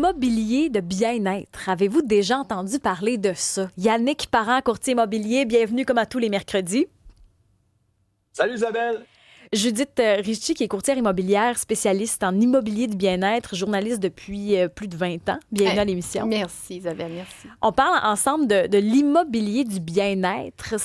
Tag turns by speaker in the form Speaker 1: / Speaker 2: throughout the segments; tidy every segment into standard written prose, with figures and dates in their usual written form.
Speaker 1: Immobilier de bien-être. Avez-vous déjà entendu parler de ça? Yannick Parent, courtier immobilier, bienvenue comme à tous les mercredis.
Speaker 2: Salut Isabelle!
Speaker 1: Judith Ritchie, qui est courtière immobilière, spécialiste en immobilier de bien-être, journaliste depuis plus de 20 ans. Bienvenue à l'émission.
Speaker 3: Merci Isabelle, merci.
Speaker 1: On parle ensemble de l'immobilier du bien-être.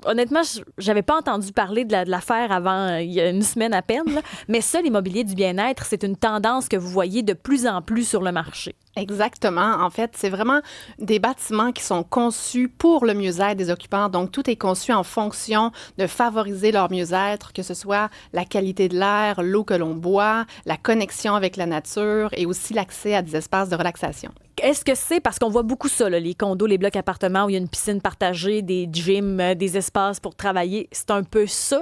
Speaker 1: Honnêtement, j'avais pas entendu parler de l'affaire avant il y a une semaine à peine, là. Mais ça, l'immobilier du bien-être, c'est une tendance que vous voyez de plus en plus sur le marché.
Speaker 3: Exactement. En fait, c'est vraiment des bâtiments qui sont conçus pour le mieux-être des occupants. Donc, tout est conçu en fonction de favoriser leur mieux-être, que ce soit la qualité de l'air, l'eau que l'on boit, la connexion avec la nature et aussi l'accès à des espaces de relaxation.
Speaker 1: Est-ce que c'est parce qu'on voit beaucoup ça, là, les condos, les blocs appartements où il y a une piscine partagée, des gyms, des espaces pour travailler? C'est un peu ça?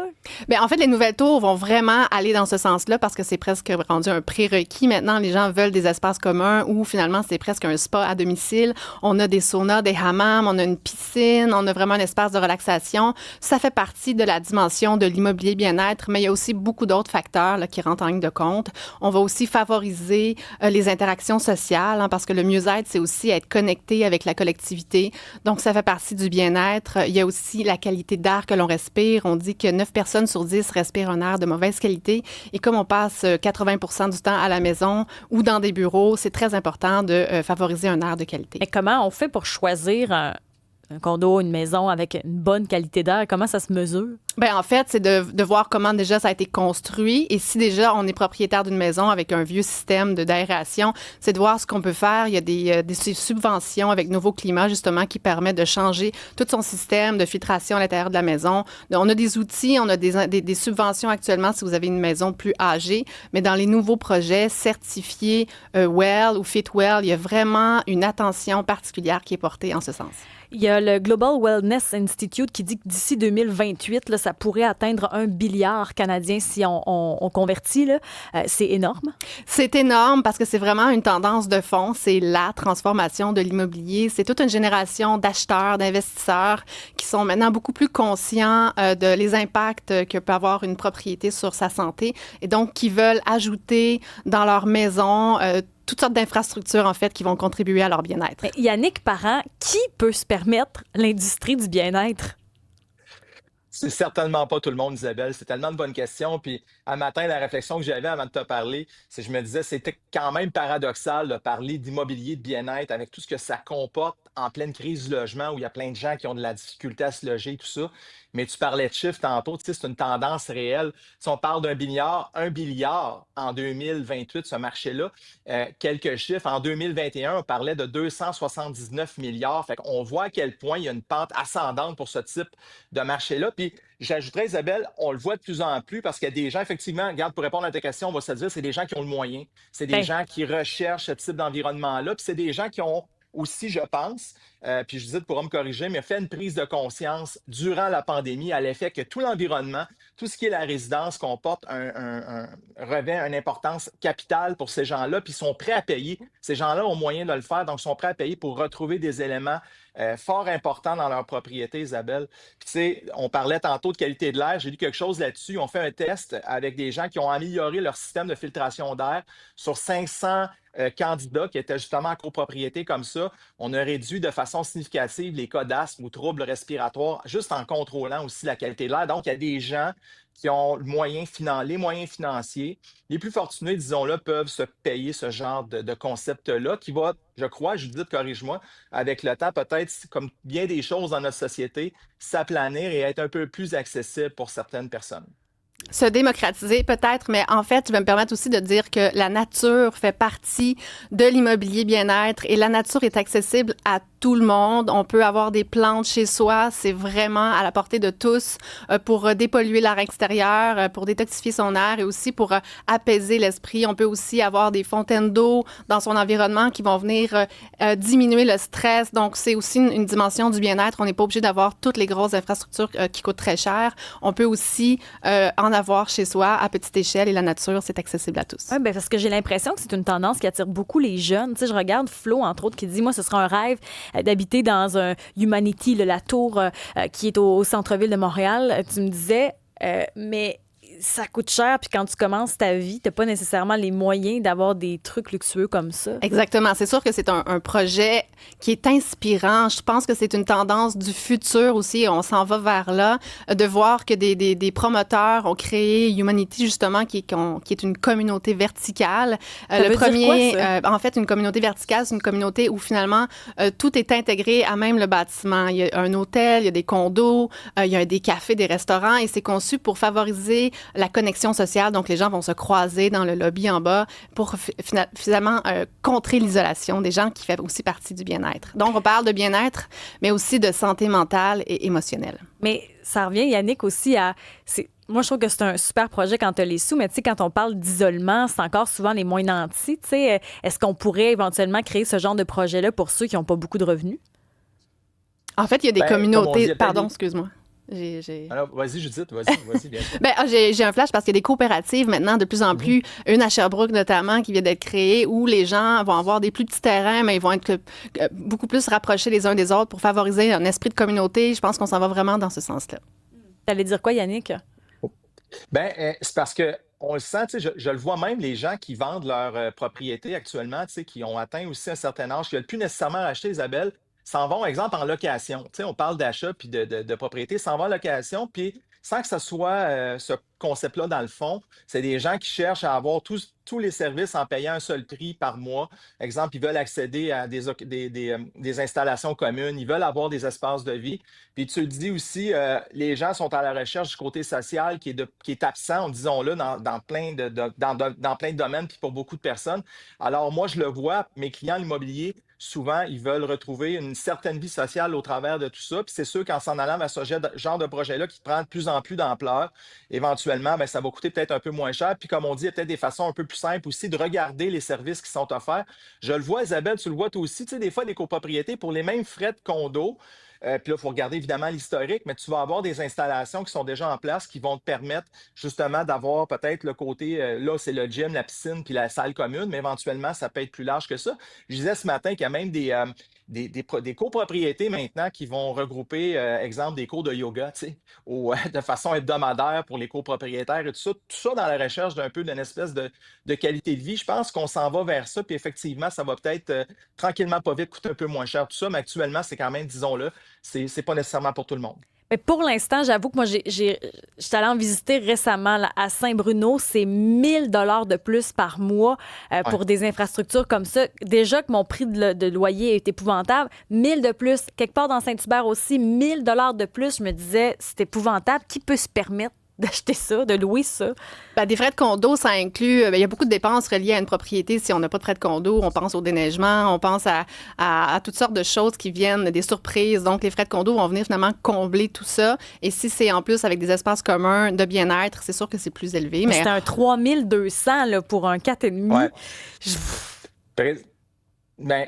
Speaker 3: Bien, en fait, les nouvelles tours vont vraiment aller dans ce sens-là parce que c'est presque rendu un prérequis. Maintenant, les gens veulent des espaces communs où finalement, c'est presque un spa à domicile. On a des saunas, des hammams, on a une piscine, on a vraiment un espace de relaxation. Ça fait partie de la dimension de l'immobilier bien-être, mais il y a aussi beaucoup d'autres facteurs là, qui rentrent en ligne de compte. On va aussi favoriser les interactions sociales parce que le mieux-être, c'est aussi être connecté avec la collectivité. Donc, ça fait partie du bien-être. Il y a aussi la qualité d'air que l'on respire. On dit que 9 personnes sur 10 respirent un air de mauvaise qualité. Et comme on passe 80% du temps à la maison ou dans des bureaux, c'est très important de favoriser un air de qualité.
Speaker 1: Mais comment on fait pour choisir un condo, une maison avec une bonne qualité d'air? Comment ça se mesure?
Speaker 3: Bien, en fait, c'est de voir comment déjà ça a été construit. Et si déjà on est propriétaire d'une maison avec un vieux système d'aération, c'est de voir ce qu'on peut faire. Il y a des subventions avec Nouveau Climat, justement, qui permettent de changer tout son système de filtration à l'intérieur de la maison. On a des outils, on a des subventions actuellement si vous avez une maison plus âgée. Mais dans les nouveaux projets certifiés WELL ou FitWell, il y a vraiment une attention particulière qui est portée en ce sens.
Speaker 1: Il y a le Global Wellness Institute qui dit que d'ici 2028, là, ça pourrait atteindre 1 billiard canadien si on convertit. Là. C'est énorme.
Speaker 3: C'est énorme parce que c'est vraiment une tendance de fond. C'est la transformation de l'immobilier. C'est toute une génération d'acheteurs, d'investisseurs qui sont maintenant beaucoup plus conscients de les impacts que peut avoir une propriété sur sa santé et donc qui veulent ajouter dans leur maison toutes sortes d'infrastructures, en fait, qui vont contribuer à leur bien-être.
Speaker 1: Mais Yannick Parent, qui peut se permettre l'industrie du bien-être?
Speaker 2: C'est certainement pas tout le monde, Isabelle. C'est tellement de bonnes questions. Puis, un matin, la réflexion que j'avais avant de te parler, c'est que je me disais, c'était quand même paradoxal de parler d'immobilier de bien-être avec tout ce que ça comporte en pleine crise du logement où il y a plein de gens qui ont de la difficulté à se loger, tout ça. Mais tu parlais de chiffres tantôt, tu sais, c'est une tendance réelle. Si on parle un billiard en 2028, ce marché-là, quelques chiffres. En 2021, on parlait de 279 milliards. Fait qu'on voit à quel point il y a une pente ascendante pour ce type de marché-là. Puis j'ajouterais, Isabelle, on le voit de plus en plus parce qu'il y a des gens, effectivement, regarde, pour répondre à ta question, on va se dire, c'est des gens qui ont le moyen. C'est des
Speaker 1: Ben,
Speaker 2: gens qui recherchent ce type d'environnement-là. Puis c'est des gens qui ont aussi, je pense, puis je dis pourra me corriger, mais fait une prise de conscience durant la pandémie à l'effet que tout l'environnement, tout ce qui est la résidence comporte revêt une importance capitale pour ces gens-là, puis ils sont prêts à payer. Ces gens-là ont moyen de le faire, donc ils sont prêts à payer pour retrouver des éléments fort importants dans leur propriété, Isabelle. Puis tu sais, on parlait tantôt de qualité de l'air, j'ai lu quelque chose là-dessus. On fait un test avec des gens qui ont amélioré leur système de filtration d'air sur 500 candidats qui étaient justement en copropriété comme ça. On a réduit de façon significative les cas d'asthme ou troubles respiratoires juste en contrôlant aussi la qualité de l'air. Donc, il y a des gens qui ont les moyens financiers. Les plus fortunés, disons-le, peuvent se payer ce genre de concept-là qui va, je crois, Judith, corrige-moi, avec le temps, peut-être, comme bien des choses dans notre société, s'aplanir et être un peu plus accessible pour certaines personnes.
Speaker 3: Se démocratiser peut-être, mais en fait, je vais me permettre aussi de dire que la nature fait partie de l'immobilier bien-être et la nature est accessible à tout le monde. On peut avoir des plantes chez soi, c'est vraiment à la portée de tous pour dépolluer l'air extérieur, pour détoxifier son air et aussi pour apaiser l'esprit. On peut aussi avoir des fontaines d'eau dans son environnement qui vont venir diminuer le stress. Donc, c'est aussi une dimension du bien-être. On n'est pas obligé d'avoir toutes les grosses infrastructures qui coûtent très cher. On peut aussi en avoir chez soi à petite échelle et la nature, c'est accessible à tous.
Speaker 1: Oui, ben parce que j'ai l'impression que c'est une tendance qui attire beaucoup les jeunes. Tu sais, je regarde Flo, entre autres, qui dit, moi, ce sera un rêve d'habiter dans un Humanity, la tour qui est au centre-ville de Montréal. Tu me disais, mais ça coûte cher, puis quand tu commences ta vie, tu n'as pas nécessairement les moyens d'avoir des trucs luxueux comme ça.
Speaker 3: Exactement. C'est sûr que c'est un projet qui est inspirant. Je pense que c'est une tendance du futur aussi. On s'en va vers là. De voir que des promoteurs ont créé Humanity, justement, qui est une communauté verticale.
Speaker 1: Ça veut dire quoi, ça?
Speaker 3: En fait, une communauté verticale, c'est une communauté où finalement, tout est intégré à même le bâtiment. Il y a un hôtel, il y a des condos, il y a des cafés, des restaurants, et c'est conçu pour favoriser la connexion sociale. Donc, les gens vont se croiser dans le lobby en bas pour finalement contrer l'isolation des gens, qui fait aussi partie du bien-être. Donc, on parle de bien-être, mais aussi de santé mentale et émotionnelle.
Speaker 1: Mais ça revient, Yannick, aussi à... Moi, je trouve que c'est un super projet quand tu as les sous, mais tu sais, quand on parle d'isolement, c'est encore souvent les moins nantis. Tu sais, est-ce qu'on pourrait éventuellement créer ce genre de projet-là pour ceux qui n'ont pas beaucoup de revenus?
Speaker 3: En fait, il y a des communautés...
Speaker 2: dit,
Speaker 3: Pardon, excuse-moi.
Speaker 2: Alors, vas-y, Judith, vas-y, bien sûr.
Speaker 3: J'ai un flash parce qu'il y a des coopératives maintenant, de plus en plus, une à Sherbrooke notamment, qui vient d'être créée, où les gens vont avoir des plus petits terrains, mais ils vont être beaucoup plus rapprochés les uns des autres pour favoriser un esprit de communauté. Je pense qu'on s'en va vraiment dans ce sens-là.
Speaker 1: T'allais dire quoi, Yannick?
Speaker 2: C'est parce que on le sent, tu sais, je le vois même, les gens qui vendent leur propriété actuellement, tu sais, qui ont atteint aussi un certain âge, qui ne veulent plus nécessairement acheter, Isabelle, s'en vont, exemple, en location. Tu sais, on parle d'achat puis de propriété, s'en vont en location, puis sans que ce soit ce concept-là, dans le fond, c'est des gens qui cherchent à avoir tous les services en payant un seul prix par mois. Exemple, ils veulent accéder à des installations communes, ils veulent avoir des espaces de vie. Puis tu le dis aussi, les gens sont à la recherche du côté social qui est absent, disons-le, dans plein dans plein de domaines, puis pour beaucoup de personnes. Alors moi, je le vois, mes clients immobiliers, souvent, ils veulent retrouver une certaine vie sociale au travers de tout ça. Puis c'est sûr qu'en s'en allant vers ce genre de projet-là qui prend de plus en plus d'ampleur, éventuellement, ça va coûter peut-être un peu moins cher. Puis comme on dit, il y a peut-être des façons un peu plus simples aussi de regarder les services qui sont offerts. Je le vois, Isabelle, tu le vois toi aussi, tu sais, des fois, des copropriétés pour les mêmes frais de condo. Puis là, il faut regarder évidemment l'historique, mais tu vas avoir des installations qui sont déjà en place qui vont te permettre justement d'avoir peut-être le côté, là, c'est le gym, la piscine, puis la salle commune, mais éventuellement, ça peut être plus large que ça. Je disais ce matin qu'il y a même des copropriétés maintenant qui vont regrouper, exemple, des cours de yoga, tu sais, de façon hebdomadaire pour les copropriétaires et tout ça. Tout ça dans la recherche d'un peu d'une espèce de qualité de vie. Je pense qu'on s'en va vers ça, puis effectivement, ça va peut-être tranquillement, pas vite, coûter un peu moins cher, tout ça, mais actuellement, c'est quand même, disons-le, c'est pas nécessairement pour tout le monde.
Speaker 1: Mais pour l'instant, j'avoue que moi, j'étais allée en visiter récemment là, à Saint-Bruno. C'est 1 000 $ de plus par mois pour des infrastructures comme ça. Déjà que mon prix de loyer est épouvantable. 1 000 de plus. Quelque part dans Saint-Hubert aussi, 1 000 $ de plus. Je me disais, c'est épouvantable. Qui peut se permettre d'acheter ça, de louer ça?
Speaker 3: Des frais de condo, ça inclut... il y a beaucoup de dépenses reliées à une propriété. Si on n'a pas de frais de condo, on pense au déneigement, on pense à toutes sortes de choses qui viennent, des surprises. Donc, les frais de condo vont venir finalement combler tout ça. Et si c'est en plus avec des espaces communs de bien-être, c'est sûr que c'est plus élevé. Mais
Speaker 1: c'est un 3 200 là, pour un 4,5.
Speaker 2: Ouais.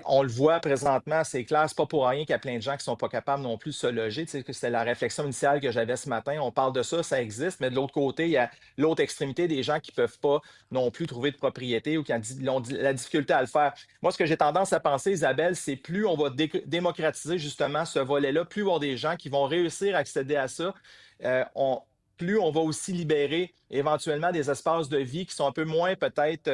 Speaker 2: On le voit présentement, c'est clair, c'est pas pour rien qu'il y a plein de gens qui sont pas capables non plus de se loger. Tu sais, que c'était la réflexion initiale que j'avais ce matin. On parle de ça, ça existe, mais de l'autre côté, il y a l'autre extrémité des gens qui peuvent pas non plus trouver de propriété ou qui ont la difficulté à le faire. Moi, ce que j'ai tendance à penser, Isabelle, c'est plus on va démocratiser justement ce volet-là, plus il va y avoir des gens qui vont réussir à accéder à ça. Plus on va aussi libérer éventuellement des espaces de vie qui sont un peu moins peut-être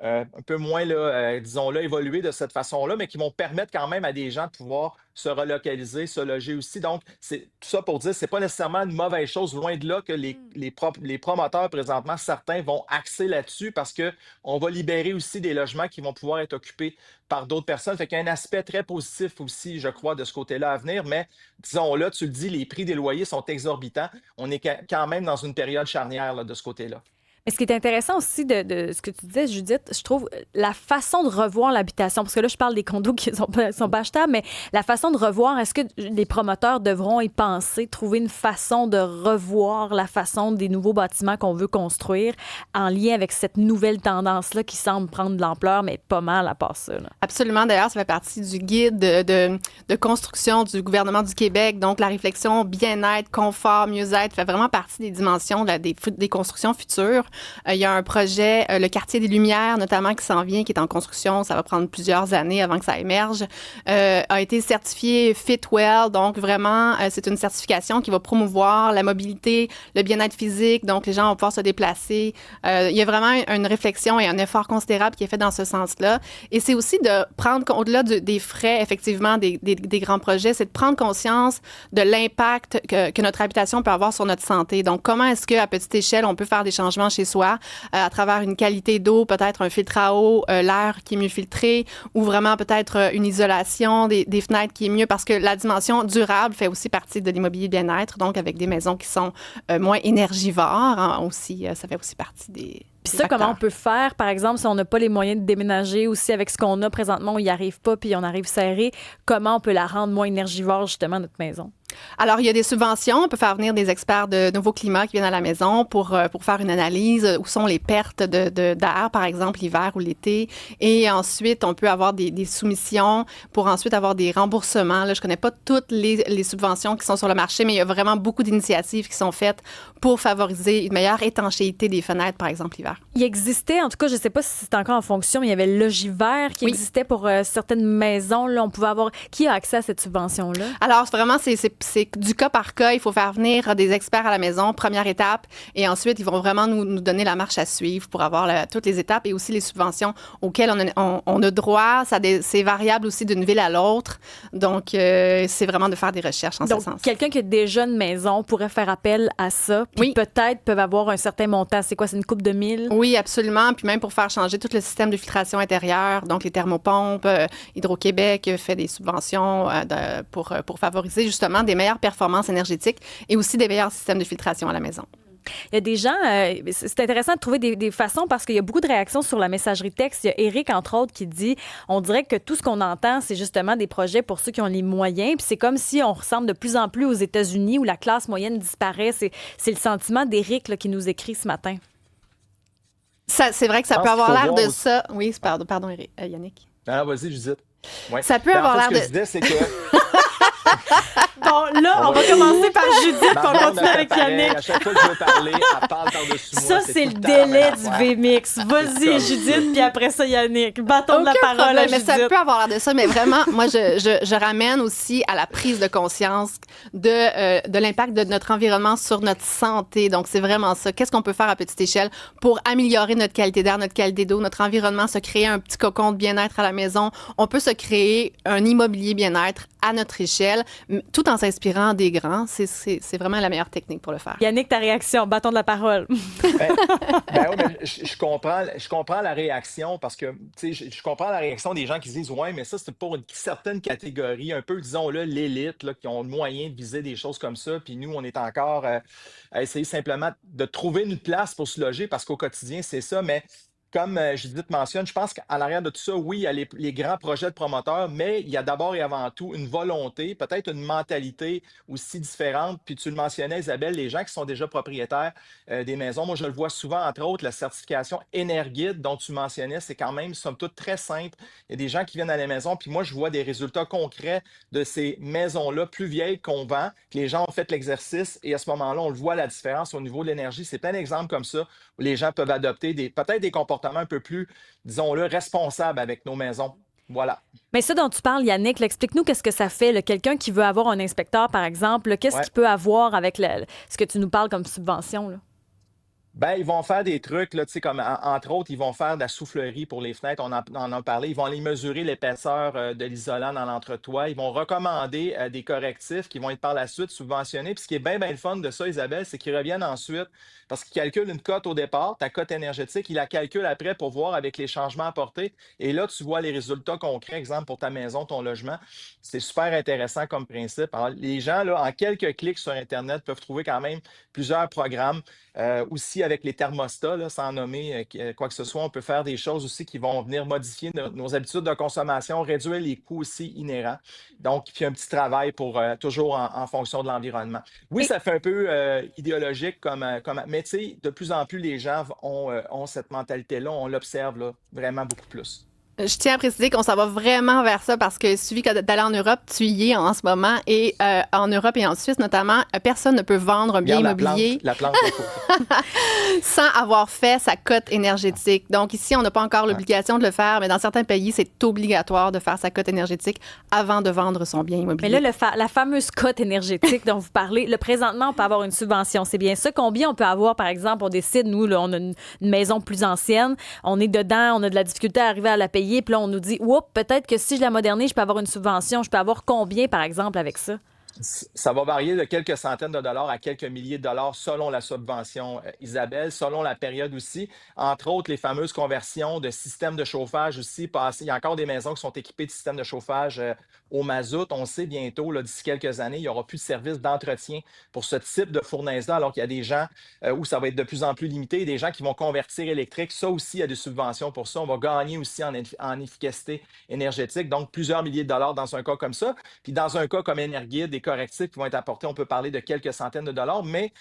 Speaker 2: un peu moins, là, disons-le, évoluer de cette façon-là, mais qui vont permettre quand même à des gens de pouvoir se relocaliser, se loger aussi. Donc, c'est tout ça pour dire, c'est pas nécessairement une mauvaise chose, loin de là que les promoteurs présentement, certains vont axer là-dessus parce qu'on va libérer aussi des logements qui vont pouvoir être occupés par d'autres personnes. Fait qu'il y a un aspect très positif aussi, je crois, de ce côté-là à venir, mais disons-le, tu le dis, les prix des loyers sont exorbitants. On est quand même dans une période charnière là, de ce côté-là.
Speaker 1: Mais ce qui est intéressant aussi de ce que tu disais, Judith, je trouve la façon de revoir l'habitation, parce que là, je parle des condos qui sont pas achetables, mais la façon de revoir, est-ce que les promoteurs devront y penser, trouver une façon de revoir la façon des nouveaux bâtiments qu'on veut construire en lien avec cette nouvelle tendance-là qui semble prendre de l'ampleur, mais pas mal à part ça, là.
Speaker 3: Absolument. D'ailleurs, ça fait partie du guide de construction du gouvernement du Québec. Donc, la réflexion bien-être, confort, mieux-être fait vraiment partie des dimensions des constructions futures. Il y a un projet, le quartier des Lumières, notamment, qui s'en vient, qui est en construction. Ça va prendre plusieurs années avant que ça émerge. A été certifié Fitwell. Donc, vraiment, c'est une certification qui va promouvoir la mobilité, le bien-être physique. Donc, les gens vont pouvoir se déplacer. Il y a vraiment une réflexion et un effort considérable qui est fait dans ce sens-là. Et c'est aussi de prendre, au-delà des frais, effectivement, des grands projets, c'est de prendre conscience de l'impact que notre habitation peut avoir sur notre santé. Donc, comment est-ce qu'à petite échelle, on peut faire des changements chez soi à travers une qualité d'eau, peut-être un filtre à eau, l'air qui est mieux filtré, ou vraiment peut-être une isolation des fenêtres qui est mieux, parce que la dimension durable fait aussi partie de l'immobilier bien-être, donc avec des maisons qui sont moins énergivores, hein, aussi, ça fait aussi partie des...
Speaker 1: Puis ça, comment on peut faire, par exemple, si on n'a pas les moyens de déménager ou si avec ce qu'on a présentement, on n'y arrive pas puis on arrive serré, comment on peut la rendre moins énergivore, justement, notre maison?
Speaker 3: Alors, il y a des subventions. On peut faire venir des experts de Nouveau Climat qui viennent à la maison pour faire une analyse. Où sont les pertes d'air, par exemple, l'hiver ou l'été. Et ensuite, on peut avoir des soumissions pour ensuite avoir des remboursements. Là, je connais pas toutes les subventions qui sont sur le marché, mais il y a vraiment beaucoup d'initiatives qui sont faites pour favoriser une meilleure étanchéité des fenêtres, par exemple, l'hiver.
Speaker 1: Il existait, en tout cas, je ne sais pas si c'est encore en fonction, mais il y avait le Logivert qui existait pour certaines maisons. Là, on pouvait avoir... Qui a accès à cette subvention-là?
Speaker 3: Alors, vraiment, c'est du cas par cas. Il faut faire venir des experts à la maison, première étape, et ensuite, ils vont vraiment nous donner la marche à suivre pour avoir toutes les étapes et aussi les subventions auxquelles on a droit. C'est variable aussi d'une ville à l'autre. Donc, c'est vraiment de faire des recherches en ce sens.
Speaker 1: Donc, quelqu'un qui a déjà une maison pourrait faire appel à ça, puis peut-être peuvent avoir un certain montant. C'est quoi? C'est une coupe de 1000?
Speaker 3: Oui, absolument. Puis même pour faire changer tout le système de filtration intérieure, donc les thermopompes, Hydro-Québec fait des subventions pour favoriser justement des meilleures performances énergétiques et aussi des meilleurs systèmes de filtration à la maison.
Speaker 1: Il y a des gens, c'est intéressant de trouver des façons parce qu'il y a beaucoup de réactions sur la messagerie texte. Il y a Eric, entre autres, qui dit, on dirait que tout ce qu'on entend, c'est justement des projets pour ceux qui ont les moyens. Puis c'est comme si on ressemble de plus en plus aux États-Unis où la classe moyenne disparaît. C'est le sentiment d'Eric là, qui nous écrit ce matin.
Speaker 3: C'est vrai que ça peut avoir l'air de ça. Oui, pardon Yannick.
Speaker 2: Ah, vas-y, Judith. Ouais.
Speaker 3: Ça peut avoir l'air de...
Speaker 2: Ce que je disais, c'est que...
Speaker 1: Bon, là, on va commencer par Judith, puis on continue avec Yannick.
Speaker 2: À chaque fois que je veux parler, elle parle par-dessus moi.
Speaker 1: Ça, c'est le délai du VMix. Vas-y, Judith, puis après ça, Yannick. Bâton de la parole à Judith.
Speaker 3: Mais ça peut avoir l'air de ça, mais vraiment, moi, je ramène aussi à la prise de conscience de l'impact de notre environnement sur notre santé. Donc, c'est vraiment ça. Qu'est-ce qu'on peut faire à petite échelle pour améliorer notre qualité d'air, notre qualité d'eau, notre environnement, se créer un petit cocon de bien-être à la maison. On peut se créer un immobilier bien-être à notre échelle, tout en s'inspirant des grands. C'est vraiment la meilleure technique pour le faire.
Speaker 1: Yannick, ta réaction, bâton de la parole.
Speaker 2: Oui, mais je comprends la réaction parce que, tu sais, je comprends la réaction des gens qui disent, ouais, mais ça, c'est pour une certaine catégorie, un peu, disons-le, l'élite, là, qui ont le moyen de viser des choses comme ça. Puis nous, on est encore à essayer simplement de trouver une place pour se loger parce qu'au quotidien, c'est ça. Mais comme Judith mentionne, je pense qu'à l'arrière de tout ça, oui, il y a les grands projets de promoteurs, mais il y a d'abord et avant tout une volonté, peut-être une mentalité aussi différente. Puis tu le mentionnais, Isabelle, les gens qui sont déjà propriétaires des maisons, moi je le vois souvent, entre autres, la certification Énerguide dont tu mentionnais, c'est quand même, somme toute, très simple. Il y a des gens qui viennent à la maison, puis moi je vois des résultats concrets de ces maisons-là plus vieilles qu'on vend, que les gens ont fait l'exercice et à ce moment-là, on le voit la différence au niveau de l'énergie. C'est plein d'exemples comme ça où les gens peuvent adopter peut-être des comportements un peu plus, disons-le, responsables avec nos maisons. Voilà.
Speaker 1: Mais ça dont tu parles, Yannick, explique-nous qu'est-ce que ça fait. Là, quelqu'un qui veut avoir un inspecteur, par exemple, qu'est-ce qu'il peut avoir avec ce que tu nous parles comme subvention? Là?
Speaker 2: Ben, ils vont faire des trucs, là, tu sais, comme entre autres, ils vont faire de la soufflerie pour les fenêtres, on en a parlé. Ils vont aller mesurer l'épaisseur de l'isolant dans l'entretoit. Ils vont recommander des correctifs qui vont être par la suite subventionnés. Puis ce qui est bien le fun de ça, Isabelle, c'est qu'ils reviennent ensuite parce qu'ils calculent une cote au départ, ta cote énergétique, ils la calculent après pour voir avec les changements apportés. Et là, tu vois les résultats concrets, exemple pour ta maison, ton logement. C'est super intéressant comme principe. Alors, les gens, là, en quelques clics sur Internet, peuvent trouver quand même plusieurs programmes. Aussi avec les thermostats, là, sans nommer quoi que ce soit, on peut faire des choses aussi qui vont venir modifier nos habitudes de consommation, réduire les coûts aussi inhérents. Donc, puis un petit travail pour toujours en fonction de l'environnement. Oui, ça fait un peu idéologique mais tu sais, de plus en plus, les gens ont cette mentalité-là, on l'observe là, vraiment beaucoup plus.
Speaker 3: Je tiens à préciser qu'on s'en va vraiment vers ça parce que il suffit d'aller en Europe, tu y es en ce moment, et en Europe et en Suisse notamment, personne ne peut vendre un bien immobilier
Speaker 2: la plante
Speaker 3: sans avoir fait sa cote énergétique. Donc ici, on n'a pas encore l'obligation de le faire, mais dans certains pays, c'est obligatoire de faire sa cote énergétique avant de vendre son bien immobilier.
Speaker 1: Mais là, la fameuse cote énergétique dont vous parlez, présentement, on peut avoir une subvention. C'est bien ça. Combien on peut avoir, par exemple, on décide, nous, là, on a une maison plus ancienne, on est dedans, on a de la difficulté à arriver à la payer, puis là, on nous dit, oups, peut-être que si je la modernise, je peux avoir une subvention. Je peux avoir combien, par exemple, avec ça?
Speaker 2: Ça va varier de quelques centaines de dollars à quelques milliers de dollars selon la subvention, Isabelle, selon la période aussi. Entre autres, les fameuses conversions de systèmes de chauffage aussi. Il y a encore des maisons qui sont équipées de systèmes de chauffage au mazout. On sait bientôt, là, d'ici quelques années, il n'y aura plus de service d'entretien pour ce type de fournaise-là, alors qu'il y a des gens où ça va être de plus en plus limité, des gens qui vont convertir électrique. Ça aussi, il y a des subventions pour ça. On va gagner aussi en efficacité énergétique, donc plusieurs milliers de dollars dans un cas comme ça. Puis dans un cas comme Énergide, des correctifs qui vont être apportés, on peut parler de quelques centaines de dollars, mais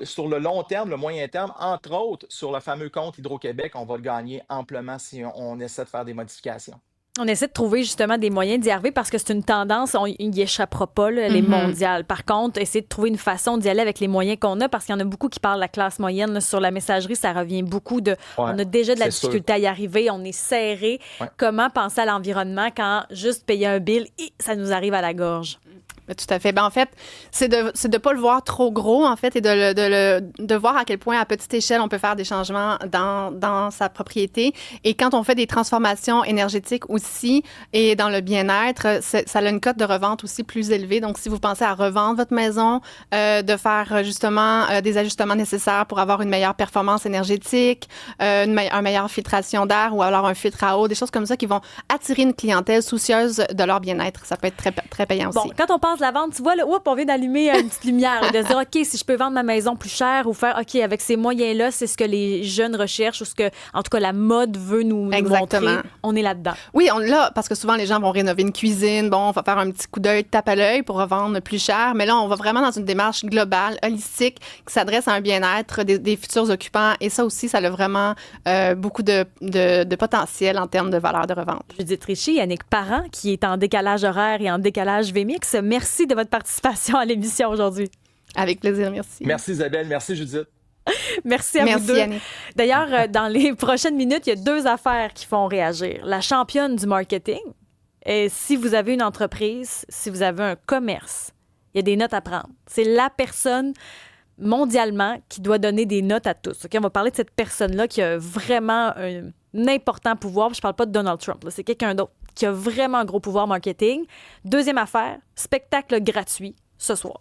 Speaker 2: sur le long terme, le moyen terme, entre autres, sur le fameux compte Hydro-Québec, on va le gagner amplement si on essaie de faire des modifications.
Speaker 1: On essaie de trouver justement des moyens d'y arriver parce que c'est une tendance, il n'y échappera pas, là, elle est mondiale. Par contre, essayer de trouver une façon d'y aller avec les moyens qu'on a parce qu'il y en a beaucoup qui parlent de la classe moyenne. Là, sur la messagerie, ça revient beaucoup de... on a déjà de la difficulté à y arriver, on est serré. Ouais. Comment penser à l'environnement quand juste payer un bill, ça nous arrive à la gorge?
Speaker 3: Tout à fait. Ben, en fait, c'est de pas le voir trop gros, en fait, et de voir à quel point, à petite échelle, on peut faire des changements dans sa propriété. Et quand on fait des transformations énergétiques aussi et dans le bien-être, ça a une cote de revente aussi plus élevée. Donc, si vous pensez à revendre votre maison, de faire justement des ajustements nécessaires pour avoir une meilleure performance énergétique, une meilleure filtration d'air ou alors un filtre à eau, des choses comme ça qui vont attirer une clientèle soucieuse de leur bien-être. Ça peut être très, très payant aussi.
Speaker 1: Bon, quand on pense de la vente, tu vois, là, on vient d'allumer une petite lumière, de se dire, OK, si je peux vendre ma maison plus cher ou faire, OK, avec ces moyens-là, c'est ce que les jeunes recherchent ou ce que, en tout cas, la mode veut nous montrer. On est là-dedans.
Speaker 3: Oui, on est là parce que souvent, les gens vont rénover une cuisine. Bon, on va faire un petit coup d'œil, tape à l'œil pour revendre plus cher. Mais là, on va vraiment dans une démarche globale, holistique, qui s'adresse à un bien-être des futurs occupants. Et ça aussi, ça a vraiment beaucoup de potentiel en termes de valeur de revente.
Speaker 1: Judith Richey, Yannick Parent, qui est en décalage horaire et en décalage VMix. Merci de votre participation à l'émission aujourd'hui.
Speaker 3: Avec plaisir, merci.
Speaker 2: Merci Isabelle, merci Judith.
Speaker 1: Merci à vous deux. Yannick. D'ailleurs, dans les prochaines minutes, il y a 2 affaires qui font réagir. La championne du marketing, et si vous avez une entreprise, si vous avez un commerce, il y a des notes à prendre. C'est la personne mondialement qui doit donner des notes à tous. Okay? On va parler de cette personne-là qui a vraiment un important pouvoir. Je ne parle pas de Donald Trump, là. C'est quelqu'un d'autre qui a vraiment un gros pouvoir marketing. Deuxième affaire, spectacle gratuit ce soir.